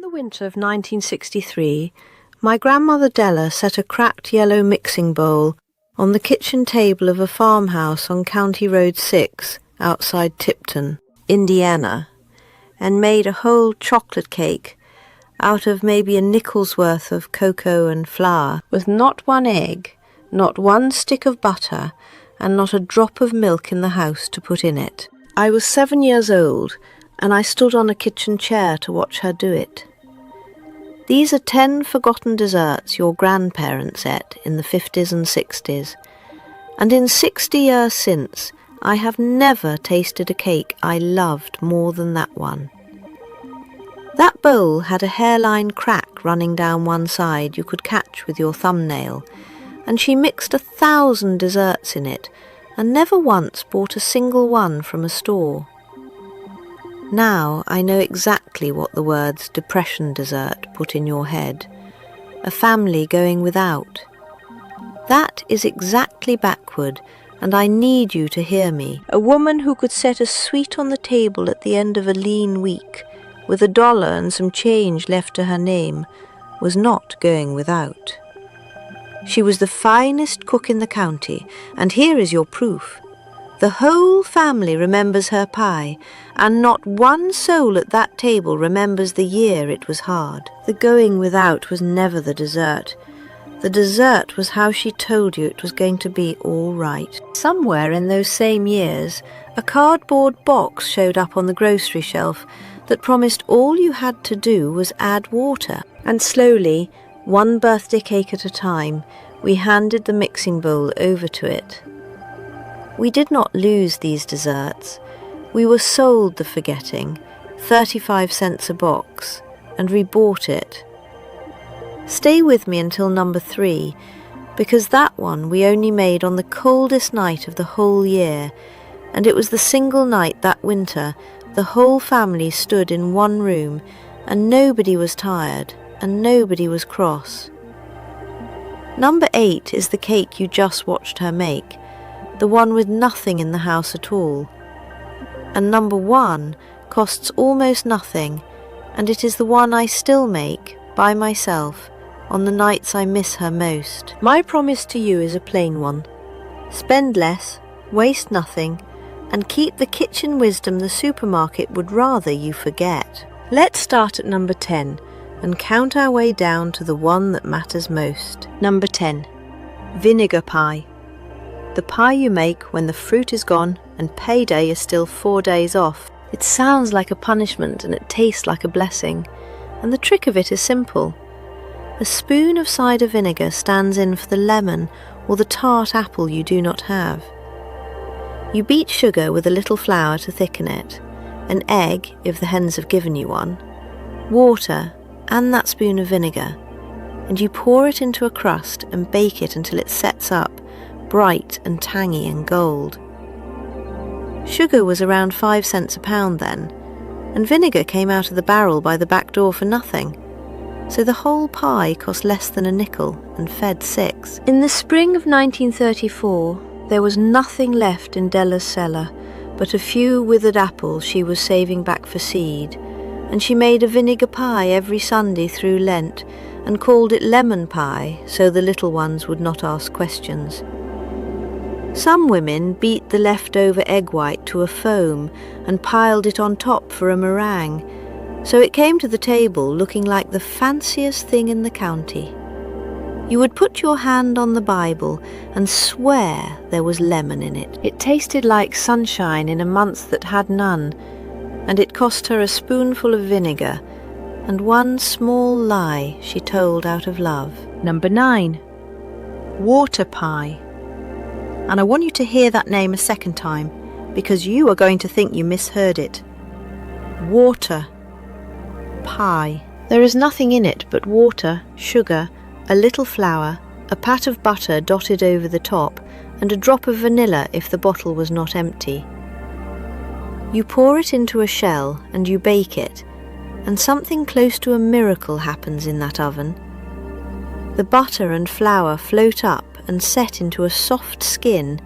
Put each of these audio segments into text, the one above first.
the winter of 1963, my grandmother Della set a cracked yellow mixing bowl on the kitchen table of a farmhouse on County Road 6 outside Tipton, Indiana, and made a whole chocolate cake out of maybe a nickel's worth of cocoa and flour, with not one egg, not one stick of butter, and not a drop of milk in the house to put in it. I was 7 years old, and I stood on a kitchen chair to watch her do it. These are 10 forgotten desserts your grandparents ate in the 50s and 60s, and in 60 years since, I have never tasted a cake I loved more than that one. That bowl had a hairline crack running down one side you could catch with your thumbnail, and she mixed 1,000 desserts in it, and never once bought a single one from a store. Now I know exactly what the words depression dessert put in your head. A family going without. That is exactly backward, and I need you to hear me. A woman who could set a sweet on the table at the end of a lean week, with $1 and some change left to her name, was not going without. She was the finest cook in the county, and here is your proof. The whole family remembers her pie, and not one soul at that table remembers the year it was hard. The going without was never the dessert. The dessert was how she told you it was going to be all right. Somewhere in those same years, a cardboard box showed up on the grocery shelf that promised all you had to do was add water. And slowly, one birthday cake at a time, we handed the mixing bowl over to it. We did not lose these desserts. We were sold the forgetting, 35 cents a box, and rebought it. Stay with me until number 3, because that one we only made on the coldest night of the whole year, and it was the single night that winter the whole family stood in one room, and nobody was tired, and nobody was cross. Number 8 is the cake you just watched her make, the one with nothing in the house at all. And number 1 costs almost nothing, and it is the one I still make, by myself, on the nights I miss her most. My promise to you is a plain one. Spend less, waste nothing, and keep the kitchen wisdom the supermarket would rather you forget. Let's start at number 10, and count our way down to the one that matters most. Number 10. Vinegar Pie. The pie you make when the fruit is gone and payday is still 4 days off. It sounds like a punishment and it tastes like a blessing. And the trick of it is simple. A spoon of cider vinegar stands in for the lemon or the tart apple you do not have. You beat sugar with a little flour to thicken it, an egg if the hens have given you one, water and that spoon of vinegar, and you pour it into a crust and bake it until it sets up, bright and tangy and gold. Sugar was around 5 cents a pound then, and vinegar came out of the barrel by the back door for nothing, so the whole pie cost less than a nickel and fed 6. In the spring of 1934, there was nothing left in Della's cellar but a few withered apples she was saving back for seed, and she made a vinegar pie every Sunday through Lent and called it lemon pie so the little ones would not ask questions. Some women beat the leftover egg white to a foam and piled it on top for a meringue, so it came to the table looking like the fanciest thing in the county. You would put your hand on the Bible and swear there was lemon in it. It tasted like sunshine in a month that had none, and it cost her a spoonful of vinegar and one small lie she told out of love. Number 9. Water Pie. And I want you to hear that name a second time, because you are going to think you misheard it. Water Pie. There is nothing in it but water, sugar, a little flour, a pat of butter dotted over the top, and a drop of vanilla if the bottle was not empty. You pour it into a shell and you bake it, and something close to a miracle happens in that oven. The butter and flour float up and set into a soft skin,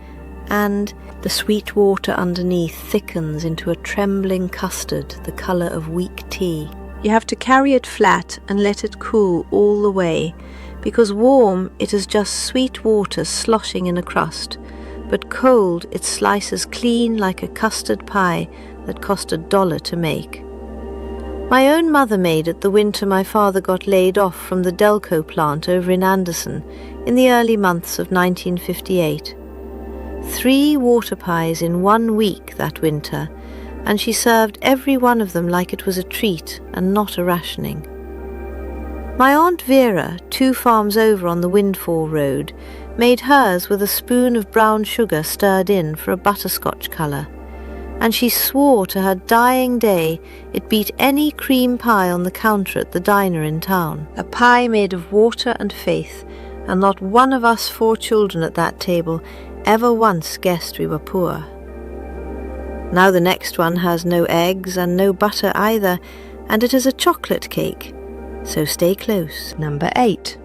and the sweet water underneath thickens into a trembling custard the colour of weak tea. You have to carry it flat and let it cool all the way, because warm it is just sweet water sloshing in a crust, but cold it slices clean like a custard pie that cost $1 to make. My own mother made it the winter my father got laid off from the Delco plant over in Anderson in the early months of 1958. 3 water pies in 1 week that winter, and she served every one of them like it was a treat and not a rationing. My Aunt Vera, 2 farms over on the Windfall Road, made hers with a spoon of brown sugar stirred in for a butterscotch colour, and she swore to her dying day it beat any cream pie on the counter at the diner in town. A pie made of water and faith, and not one of us 4 children at that table ever once guessed we were poor. Now the next one has no eggs and no butter either, and it is a chocolate cake, so stay close. Number 8.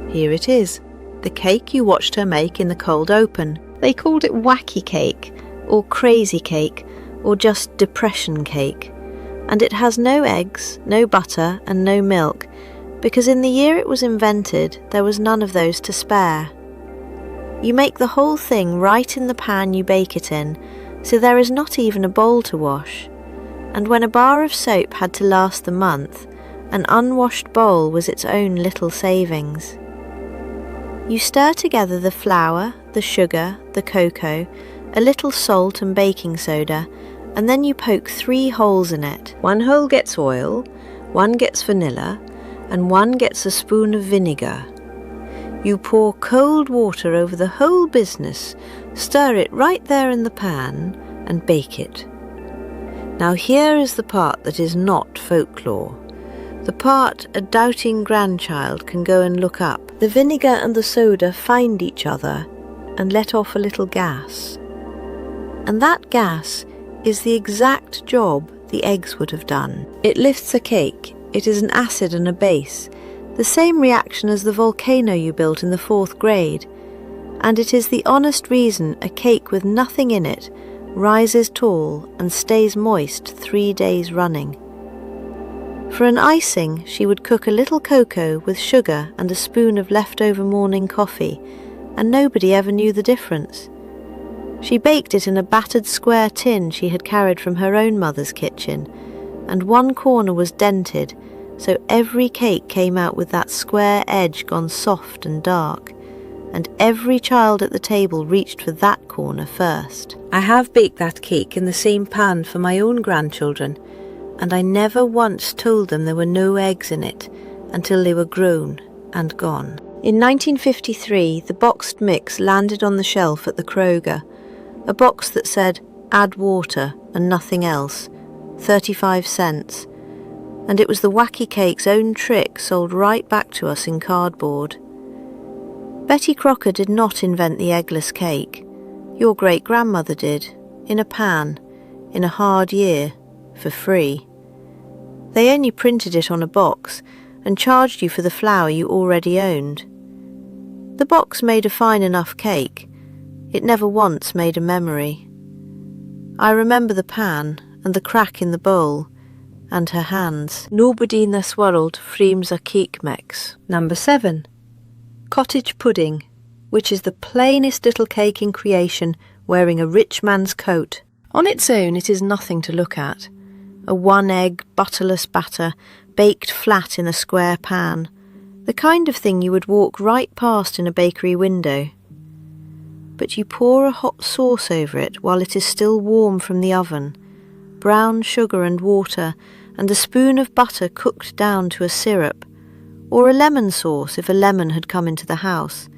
Here it is, the cake you watched her make in the cold open. They called it Wacky cake, or crazy cake, or just depression cake, and it has no eggs, no butter and no milk, because in the year it was invented there was none of those to spare. You make the whole thing right in the pan you bake it in, so there is not even a bowl to wash, and when a bar of soap had to last the month, an unwashed bowl was its own little savings. You stir together the flour, the sugar, the cocoa, a little salt and baking soda, and then you poke 3 holes in it. 1 hole gets oil, 1 gets vanilla, and 1 gets a spoon of vinegar. You pour cold water over the whole business, stir it right there in the pan, and bake it. Now here is the part that is not folklore. The part a doubting grandchild can go and look up. The vinegar and the soda find each other and let off a little gas. And that gas is the exact job the eggs would have done. It lifts a cake. It is an acid and a base, the same reaction as the volcano you built in the 4th grade, and it is the honest reason a cake with nothing in it rises tall and stays moist 3 days running. For an icing, she would cook a little cocoa with sugar and a spoon of leftover morning coffee, and nobody ever knew the difference. She baked it in a battered square tin she had carried from her own mother's kitchen, and 1 corner was dented, so every cake came out with that square edge gone soft and dark, and every child at the table reached for that corner first. I have baked that cake in the same pan for my own grandchildren, and I never once told them there were no eggs in it until they were grown and gone. In 1953, the boxed mix landed on the shelf at the Kroger, a box that said, "Add water and nothing else, 35 cents, and it was the Wacky cake's own trick sold right back to us in cardboard. Betty Crocker did not invent the eggless cake. Your great-grandmother did, in a pan, in a hard year, for free. They only printed it on a box and charged you for the flour you already owned. The box made a fine enough cake. It never once made a memory. I remember the pan and the crack in the bowl, and her hands. Nobody in this world frames a cake mix. Number 7. Cottage Pudding, which is the plainest little cake in creation, wearing a rich man's coat. On its own it is nothing to look at. A 1-egg, butterless batter, baked flat in a square pan, the kind of thing you would walk right past in a bakery window. But you pour a hot sauce over it while it is still warm from the oven, brown sugar and water, and a spoon of butter cooked down to a syrup, or a lemon sauce if a lemon had come into the house,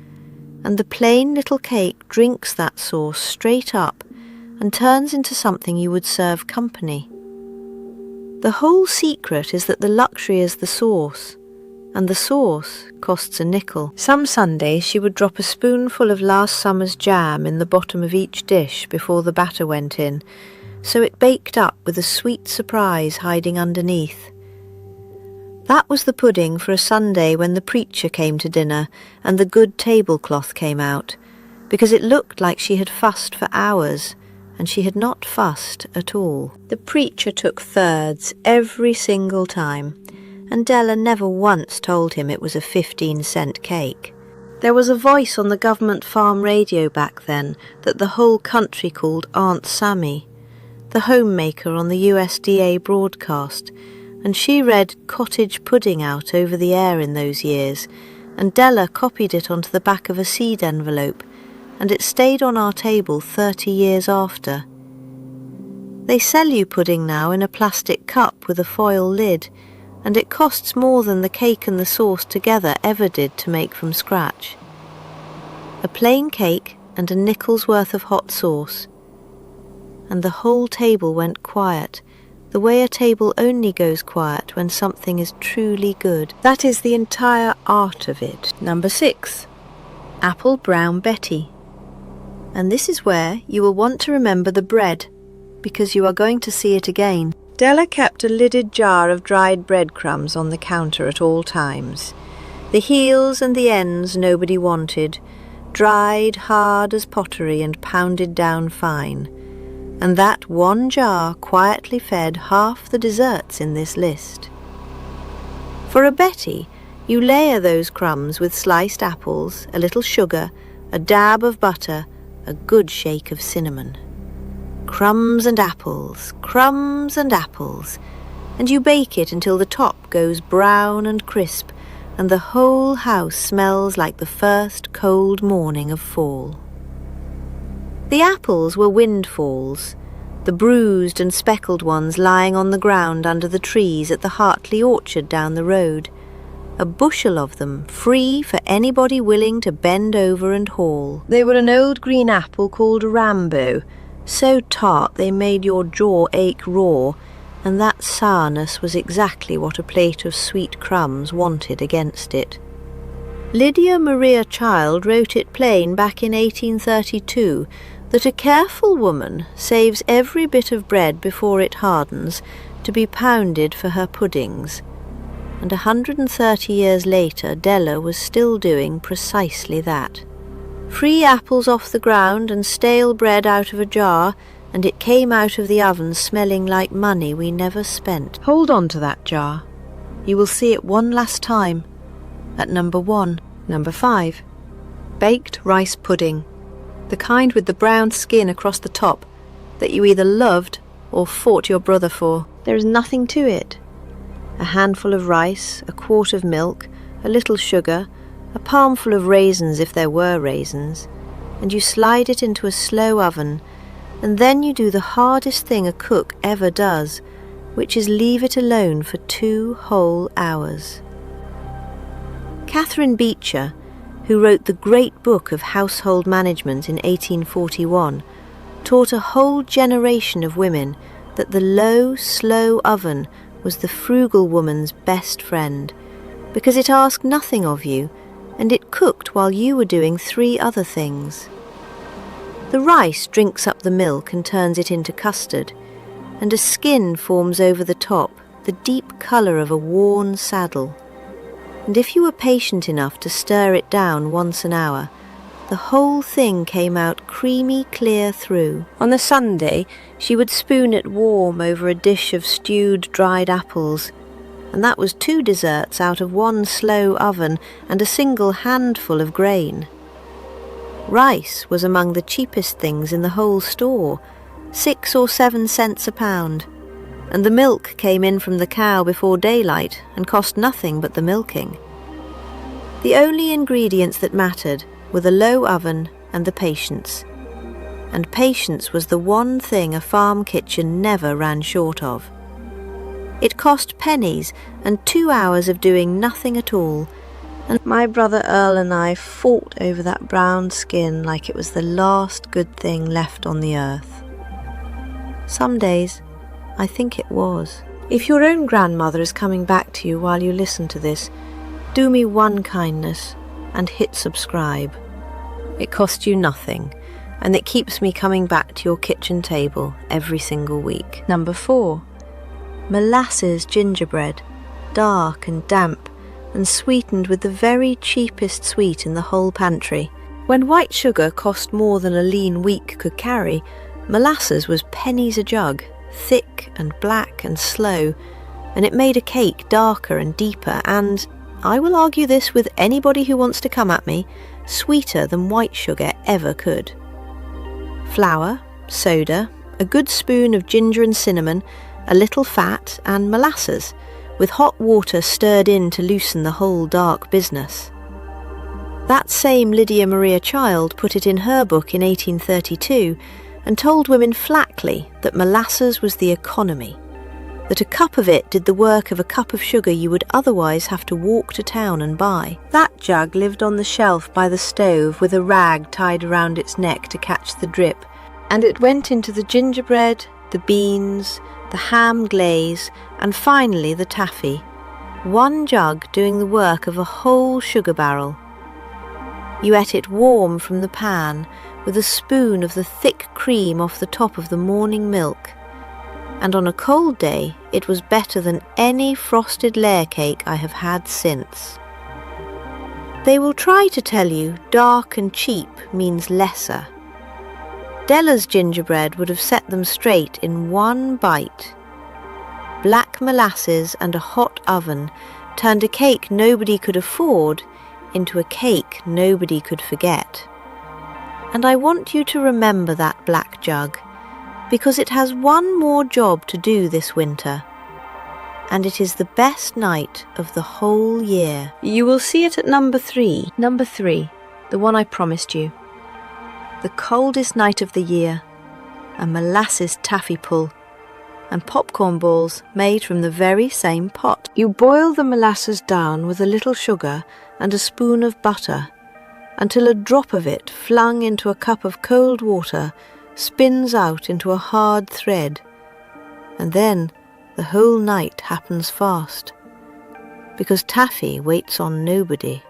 and the plain little cake drinks that sauce straight up and turns into something you would serve company. The whole secret is that the luxury is the sauce, and the sauce costs a nickel. Some Sundays she would drop a spoonful of last summer's jam in the bottom of each dish before the batter went in, so it baked up with a sweet surprise hiding underneath. That was the pudding for a Sunday when the preacher came to dinner and the good tablecloth came out, because it looked like she had fussed for hours and she had not fussed at all. The preacher took thirds every single time, and Della never once told him it was a 15-cent cake. There was a voice on the government farm radio back then that the whole country called Aunt Sammy, the homemaker on the USDA broadcast, and she read Cottage Pudding out over the air in those years, and Della copied it onto the back of a seed envelope, and it stayed on our table 30 years after. They sell you pudding now in a plastic cup with a foil lid, and it costs more than the cake and the sauce together ever did to make from scratch. A plain cake and a nickel's worth of hot sauce, and the whole table went quiet, the way a table only goes quiet when something is truly good. That is the entire art of it. Number 6. Apple Brown Betty. And this is where you will want to remember the bread, because you are going to see it again. Della kept a lidded jar of dried breadcrumbs on the counter at all times. The heels and the ends nobody wanted, dried hard as pottery and pounded down fine. And that one jar quietly fed half the desserts in this list. For a Betty, you layer those crumbs with sliced apples, a little sugar, a dab of butter, a good shake of cinnamon. Crumbs and apples, and you bake it until the top goes brown and crisp, and the whole house smells like the first cold morning of fall. The apples were windfalls, the bruised and speckled ones lying on the ground under the trees at the Hartley orchard down the road. A bushel of them, free for anybody willing to bend over and haul. They were an old green apple called Rambo, so tart they made your jaw ache raw, and that sourness was exactly what a plate of sweet crumbs wanted against it. Lydia Maria Child wrote it plain back in 1832 that a careful woman saves every bit of bread before it hardens to be pounded for her puddings. And 130 years later, Della was still doing precisely that. Free apples off the ground and stale bread out of a jar, and it came out of the oven smelling like money we never spent. Hold on to that jar. You will see it one last time. At number 1. Number 5. Baked rice pudding. The kind with the brown skin across the top that you either loved or fought your brother for. There is nothing to it. A handful of rice, a quart of milk, a little sugar, a palmful of raisins if there were raisins, and you slide it into a slow oven, and then you do the hardest thing a cook ever does, which is leave it alone for 2 whole hours. Catherine Beecher, who wrote the great book of household management in 1841, taught a whole generation of women that the low, slow oven was the frugal woman's best friend, because it asked nothing of you, and it cooked while you were doing 3 other things. The rice drinks up the milk and turns it into custard, and a skin forms over the top, the deep colour of a worn saddle. And if you were patient enough to stir it down once an hour, the whole thing came out creamy clear through. On a Sunday, she would spoon it warm over a dish of stewed dried apples, and that was 2 desserts out of 1 slow oven and a single handful of grain. Rice was among the cheapest things in the whole store, 6 or 7 cents a pound, and the milk came in from the cow before daylight and cost nothing but the milking. The only ingredients that mattered were the low oven and the patience. And patience was the one thing a farm kitchen never ran short of. It cost pennies and 2 hours of doing nothing at all, and my brother Earl and I fought over that brown skin like it was the last good thing left on the earth. Some days, I think it was. If your own grandmother is coming back to you while you listen to this, do me one kindness and hit subscribe. It costs you nothing, and it keeps me coming back to your kitchen table every single week. Number 4. Molasses Gingerbread, dark and damp, and sweetened with the very cheapest sweet in the whole pantry. When white sugar cost more than a lean week could carry, Molasses was pennies a jug, thick and black and slow, and it made a cake darker and deeper and, I will argue this with anybody who wants to come at me, sweeter than white sugar ever could. Flour, soda, a good spoon of ginger and cinnamon, a little fat and molasses, with hot water stirred in to loosen the whole dark business. That same Lydia Maria Child put it in her book in 1832 and told women flatly that molasses was the economy, that a cup of it did the work of a cup of sugar you would otherwise have to walk to town and buy. That jug lived on the shelf by the stove with a rag tied around its neck to catch the drip, and it went into the gingerbread, the beans, the ham glaze, and finally the taffy. One jug doing the work of a whole sugar barrel. You ate it warm from the pan, with a spoon of the thick cream off the top of the morning milk. And on a cold day, it was better than any frosted layer cake I have had since. They will try to tell you dark and cheap means lesser. Della's gingerbread would have set them straight in one bite. Black molasses and a hot oven turned a cake nobody could afford into a cake nobody could forget. And I want you to remember that black jug, because it has one more job to do this winter, and it is the best night of the whole year. You will see it at number 3, the one I promised you. The coldest night of the year, a molasses taffy pull, and popcorn balls made from the very same pot. You boil the molasses down with a little sugar and a spoon of butter until a drop of it flung into a cup of cold water spins out into a hard thread, and then the whole night happens fast, because taffy waits on nobody.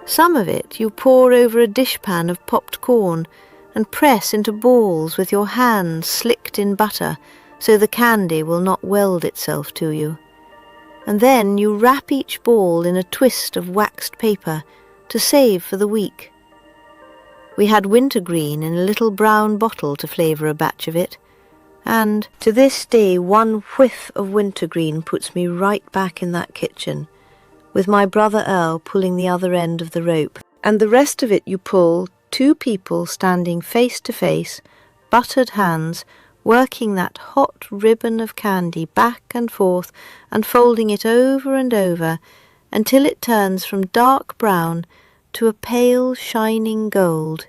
Some of it you pour over a dishpan of popped corn and press into balls with your hands slicked in butter so the candy will not weld itself to you. And then you wrap each ball in a twist of waxed paper to save for the week. We had wintergreen in a little brown bottle to flavour a batch of it, and to this day one whiff of wintergreen puts me right back in that kitchen, with my brother Earl pulling the other end of the rope, and the rest of it you pull, 2 people standing face to face, buttered hands, working that hot ribbon of candy back and forth and folding it over and over until it turns from dark brown to a pale shining gold.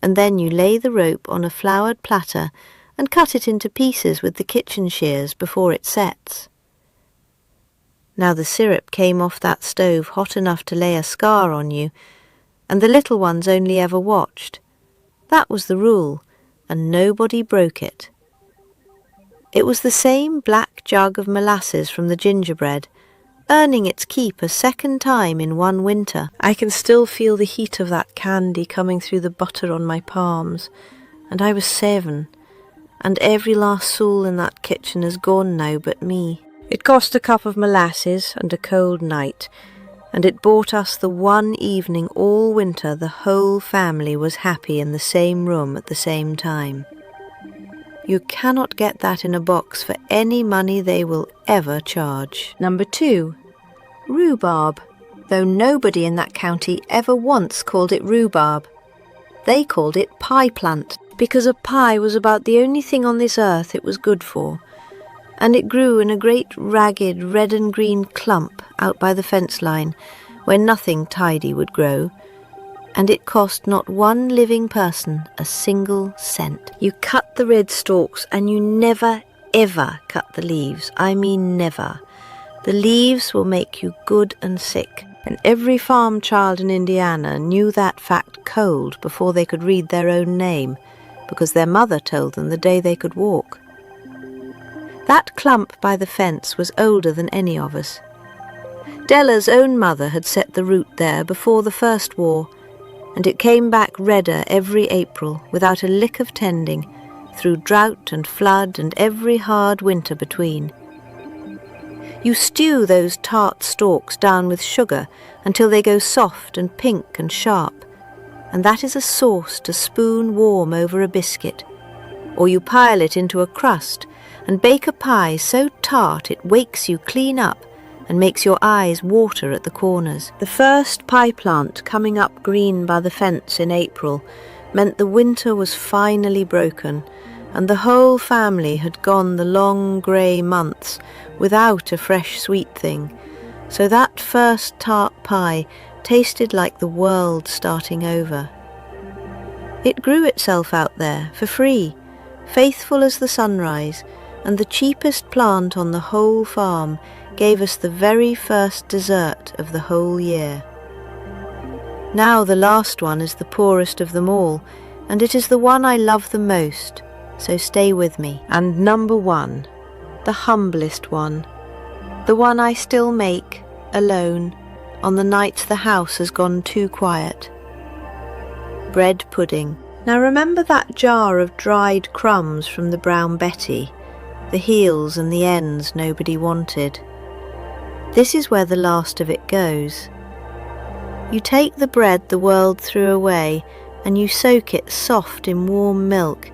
And then you lay the rope on a floured platter and cut it into pieces with the kitchen shears before it sets. Now the syrup came off that stove hot enough to lay a scar on you, and the little ones only ever watched. That was the rule, and nobody broke it. It was the same black jug of molasses from the gingerbread, earning its keep a second time in one winter. I can still feel the heat of that candy coming through the butter on my palms, and I was 7, and every last soul in that kitchen is gone now but me. It cost a cup of molasses and a cold night, and it bought us the one evening all winter the whole family was happy in the same room at the same time. You cannot get that in a box for any money they will ever charge. Number 2, rhubarb, though nobody in that county ever once called it rhubarb. They called it pie plant, because a pie was about the only thing on this earth it was good for, and it grew in a great ragged red and green clump out by the fence line, where nothing tidy would grow, and it cost not one living person a single cent. You cut the red stalks, and you never, ever cut the leaves. I mean never. The leaves will make you good and sick, and every farm child in Indiana knew that fact cold before they could read their own name, because their mother told them the day they could walk. That clump by the fence was older than any of us. Della's own mother had set the root there before the First War, and it came back redder every April without a lick of tending, through drought and flood and every hard winter between. You stew those tart stalks down with sugar until they go soft and pink and sharp, and that is a sauce to spoon warm over a biscuit, or you pile it into a crust and bake a pie so tart it wakes you clean up and makes your eyes water at the corners. The first pie plant coming up green by the fence in April meant the winter was finally broken, and the whole family had gone the long grey months without a fresh sweet thing, so that first tart pie tasted like the world starting over. It grew itself out there for free, faithful as the sunrise, and the cheapest plant on the whole farm gave us the very first dessert of the whole year. Now the last one is the poorest of them all, and it is the one I love the most, so stay with me. And number 1, the humblest one, the one I still make, alone, on the nights the house has gone too quiet. Bread pudding. Now remember that jar of dried crumbs from the Brown Betty, the heels and the ends nobody wanted? This is where the last of it goes. You take the bread the world threw away and you soak it soft in warm milk,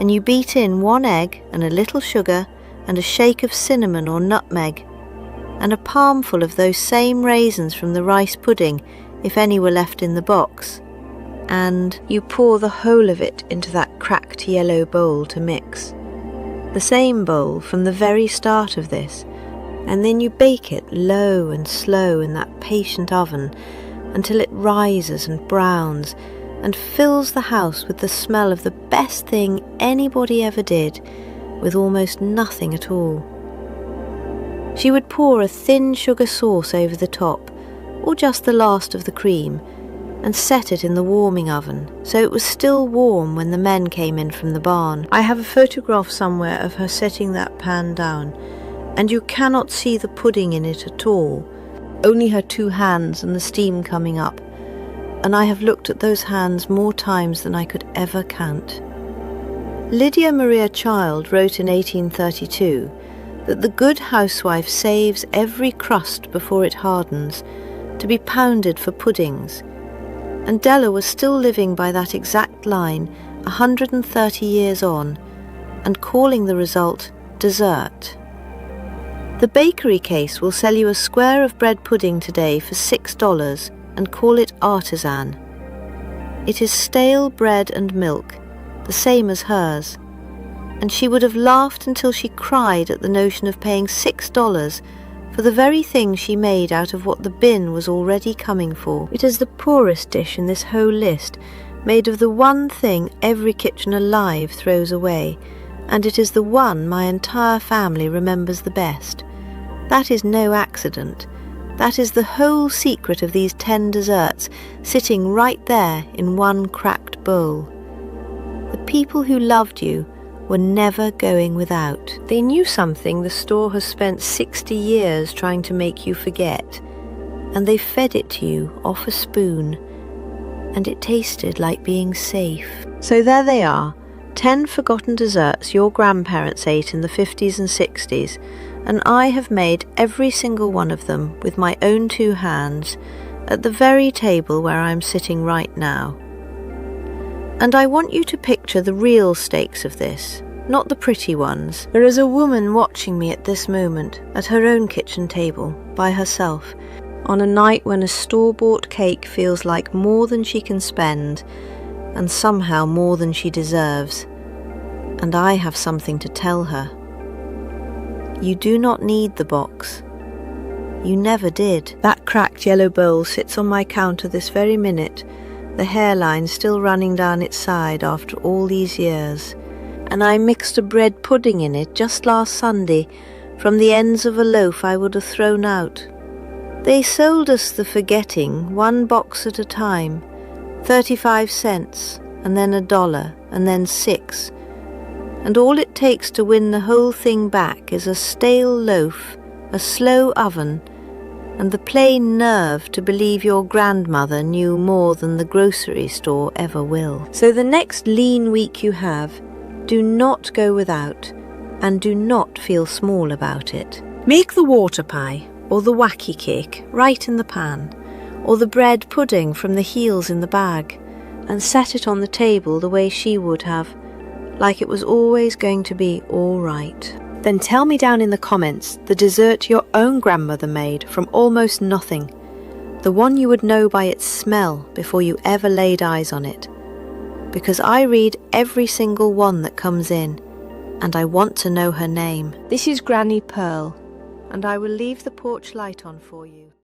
and you beat in 1 egg and a little sugar and a shake of cinnamon or nutmeg, and a palmful of those same raisins from the rice pudding if any were left in the box, and you pour the whole of it into that cracked yellow bowl to mix. The same bowl from the very start of this, and then you bake it low and slow in that patient oven until it rises and browns and fills the house with the smell of the best thing anybody ever did, with almost nothing at all. She would pour a thin sugar sauce over the top, or just the last of the cream, and set it in the warming oven, so it was still warm when the men came in from the barn. I have a photograph somewhere of her setting that pan down, and you cannot see the pudding in it at all, only her 2 hands and the steam coming up, and I have looked at those hands more times than I could ever count. Lydia Maria Child wrote in 1832 that the good housewife saves every crust before it hardens to be pounded for puddings, and Della was still living by that exact line 130 years on, and calling the result dessert. The bakery case will sell you a square of bread pudding today for $6 and call it artisan. It is stale bread and milk, the same as hers, and she would have laughed until she cried at the notion of paying $6 for the very thing she made out of what the bin was already coming for. It is the poorest dish in this whole list, made of the one thing every kitchen alive throws away, and it is the one my entire family remembers the best. That is no accident. That is the whole secret of these 10 desserts, sitting right there in one cracked bowl. The people who loved you were never going without. They knew something the store has spent 60 years trying to make you forget, and they fed it to you off a spoon, and it tasted like being safe. So there they are, 10 forgotten desserts your grandparents ate in the 50s and 60s, and I have made every single one of them with my own 2 hands at the very table where I'm sitting right now. And I want you to picture the real stakes of this, not the pretty ones. There is a woman watching me at this moment at her own kitchen table, by herself, on a night when a store-bought cake feels like more than she can spend, and somehow more than she deserves. And I have something to tell her. You do not need the box. You never did. That cracked yellow bowl sits on my counter this very minute, the hairline still running down its side after all these years. And I mixed a bread pudding in it just last Sunday from the ends of a loaf I would have thrown out. They sold us the forgetting 1 box at a time, 35 cents, and then $1, and then 6. And all it takes to win the whole thing back is a stale loaf, a slow oven, and the plain nerve to believe your grandmother knew more than the grocery store ever will. So the next lean week you have, do not go without, and do not feel small about it. Make the water pie, or the wacky cake, right in the pan, or the bread pudding from the heels in the bag, and set it on the table the way she would have. like it was always going to be all right. Then tell me down in the comments the dessert your own grandmother made from almost nothing, the one you would know by its smell before you ever laid eyes on it. Because I read every single one that comes in, and I want to know her name. This is Granny Pearl, and I will leave the porch light on for you.